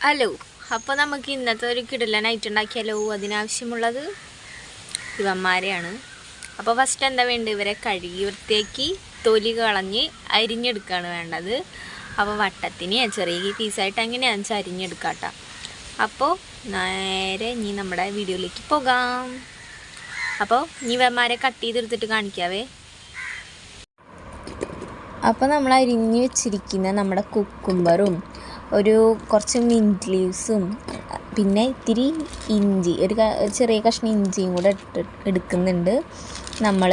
Hello, അപ്പോൾ നമുക്ക് ഇന്നത്തെ ഒരു കിടലനായിട്ട് ഉണ്ടാക്കിയാലോ. അതിനാവശ്യമുള്ളത് ഇവന്മാരെയാണ്. അപ്പോൾ ഫസ്റ്റ് എന്താ വേണ്ടത്, ഇവരെ കഴുകി വൃത്തിയാക്കി തൊലി കളഞ്ഞ് അരിഞ്ഞെടുക്കുകയാണ് വേണ്ടത്. അപ്പോൾ വട്ടത്തിന് ചെറിയ പീസായിട്ട് അങ്ങനെയാണെന്ന് വെച്ചാൽ അരിഞ്ഞെടുക്കാട്ടോ. അപ്പോൾ നേരെ ഇനി നമ്മുടെ വീഡിയോയിലേക്ക് പോകാം. അപ്പോൾ ഇനി ഇവന്മാരെ കട്ട് ചെയ്തെടുത്തിട്ട് കാണിക്കാവേ. അപ്പോൾ നമ്മൾ അരിഞ്ഞ് വെച്ചിരിക്കുന്ന നമ്മുടെ കുക്കുംബറും കുറച്ച് മിൻറ്റ് ലീവ്സും പിന്നെ ഇത്തിരി ഇഞ്ചി, ഒരു ചെറിയ കഷ്ണം ഇഞ്ചിയും കൂടെ എടുക്കുന്നുണ്ട്. നമ്മൾ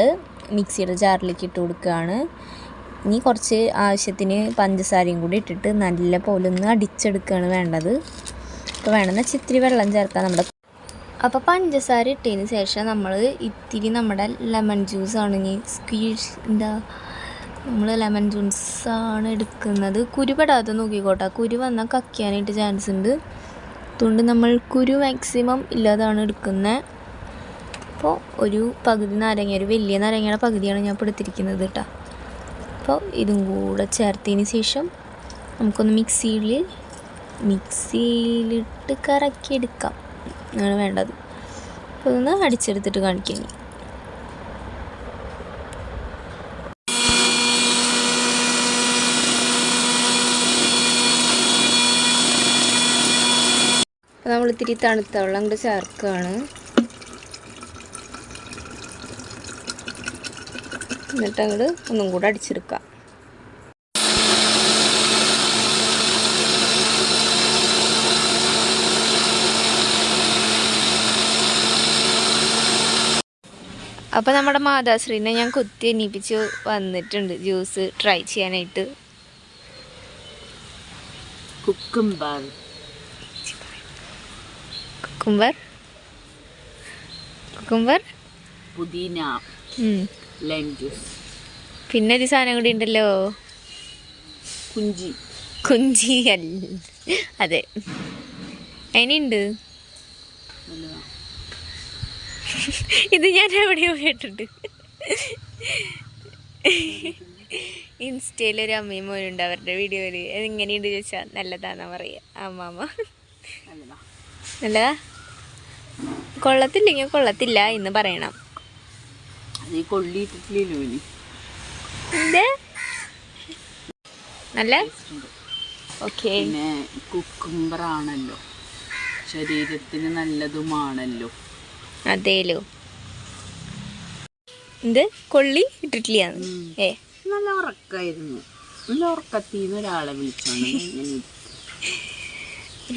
മിക്സിയുടെ ജാറിലേക്ക് ഇട്ട് കൊടുക്കുകയാണ്. ഇനി കുറച്ച് ആവശ്യത്തിന് പഞ്ചസാരയും കൂടി ഇട്ടിട്ട് നല്ല പോലെ ഒന്ന് അടിച്ചെടുക്കുകയാണ് വേണ്ടത്. അപ്പോൾ വേണമെന്ന് വെച്ചാൽ ഇത്തിരി വെള്ളം ചേർക്കാം. അപ്പോൾ പഞ്ചസാര ഇട്ടതിന് ശേഷം നമ്മൾ ഇത്തിരി നമ്മുടെ ലെമൺ ജ്യൂസാണ് നമ്മൾ ലെമൺ ജ്യൂസാണ് എടുക്കുന്നത്. കുരുപെടാതെ നോക്കിക്കോട്ടെ, കുരു വന്നാൽ കക്കാനായിട്ട് ചാൻസ് ഉണ്ട്. അതുകൊണ്ട് നമ്മൾ കുരു മാക്സിമം ഇല്ലാതാണ് എടുക്കുന്നത്. അപ്പോൾ ഒരു പകുതി നാരങ്ങ, ഒരു വലിയ നാരങ്ങയുടെ പകുതിയാണ് ഞാൻ ഇപ്പോൾ എടുത്തിരിക്കുന്നത് കേട്ടോ. അപ്പോൾ ഇതും കൂടെ ചേർത്തതിന് ശേഷം നമുക്കൊന്ന് മിക്സിയിലിട്ട് കറക്കിയെടുക്കാം ആണ് വേണ്ടത്. അപ്പോൾ ഇതൊന്ന് അടിച്ചെടുത്തിട്ട് കാണിക്കാം. നമ്മൾ ഇത്തിരി തണുത്ത വെള്ളം കൂടെ ചേർക്കുകയാണ്. എന്നിട്ട് അങ്ങോട്ട് ഒന്നും കൂടെ അടിച്ചെടുക്കാം. അപ്പോൾ നമ്മുടെ മാതാശ്രീനെ ഞാൻ കുത്തി എണീപ്പിച്ച് വന്നിട്ടുണ്ട് ജ്യൂസ് ട്രൈ ചെയ്യാനായിട്ട്. കുക്കുംബർ പുതിന ലൈം ജ്യൂസ്, പിന്നെ ഒരു സാധനം കൂടി ഉണ്ടല്ലോ, കുഞ്ചി അതെ. അതിനുണ്ട്. ഇത് ഞാൻ എവിടെയോ കേട്ടിട്ട്. ഇൻസ്റ്റയിലൊരു അമ്മയും മോനുണ്ട്, അവരുടെ വീഡിയോയിൽ എങ്ങനെയുണ്ട് ചോദിച്ചാൽ നല്ലതാന്നാ പറയുക. അമ്മാമ്മ നല്ലതാ, കൊള്ളത്തില്ലെങ്കിൽ കൊള്ളത്തില്ല എന്ന് പറയണം. നല്ല ഓക്കെ. പിന്നെ കുക്കുംബറാണല്ലോ, ശരീരത്തിന് നല്ലതുമാണല്ലോ. അതേലോ, ഇത് കൊള്ളി ഇട്ടിട്ടില്ല. നല്ല ഉറക്കായിരുന്നു. നല്ല ഉറക്കത്തിന്ന് ഒരാളെ വിളിച്ചാണ്.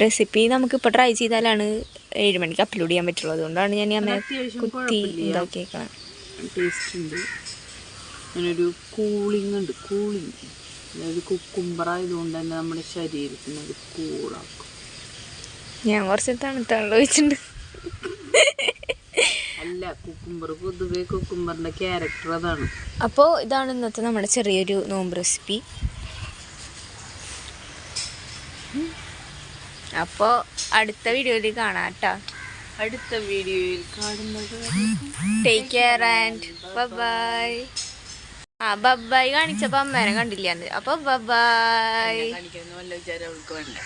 റെസിപ്പി നമുക്കിപ്പോൾ ട്രൈ ചെയ്താലാണ് 7 മണിക്ക് അപ്ലോഡ് ചെയ്യാൻ പറ്റുള്ളൂ. അതുകൊണ്ടാണ് ഞാൻ അമ്മ കുത്തി ഇതാക്കിയേക്കണം. ടേസ്റ്റ് ഉണ്ട്. അങ്ങനൊരു കൂളിംഗ് ഉണ്ട്. അതായത് കുക്കുംബറായതുകൊണ്ട് തന്നെ നമ്മുടെ ശരീരത്തിന് അത് കൂളാക്കും. ഞാൻ കുറച്ച് തണുത്ത വെള്ളം ഒഴിച്ചിട്ടുണ്ട്. അല്ല, പൊതുവെ കുക്കുംബറിന്റെ ക്യാരക്ടർ അതാണ്. അപ്പോൾ ഇതാണ് ഇന്നത്തെ നമ്മുടെ ചെറിയൊരു നോമ്പ് റെസിപ്പി. അപ്പോൾ അടുത്ത വീഡിയോയിൽ കാണാം കേട്ടോ. അടുത്ത വീഡിയോയിൽ കാണുന്നത്. Take care and bye. Bye കാണിച്ചപ്പോൾ അമ്മേനെ കണ്ടില്ല. അപ്പോൾ ബൈ. കാണിക്കുന്ന വല്ല വിചാരം അവൾക്ക് വേണ്ട.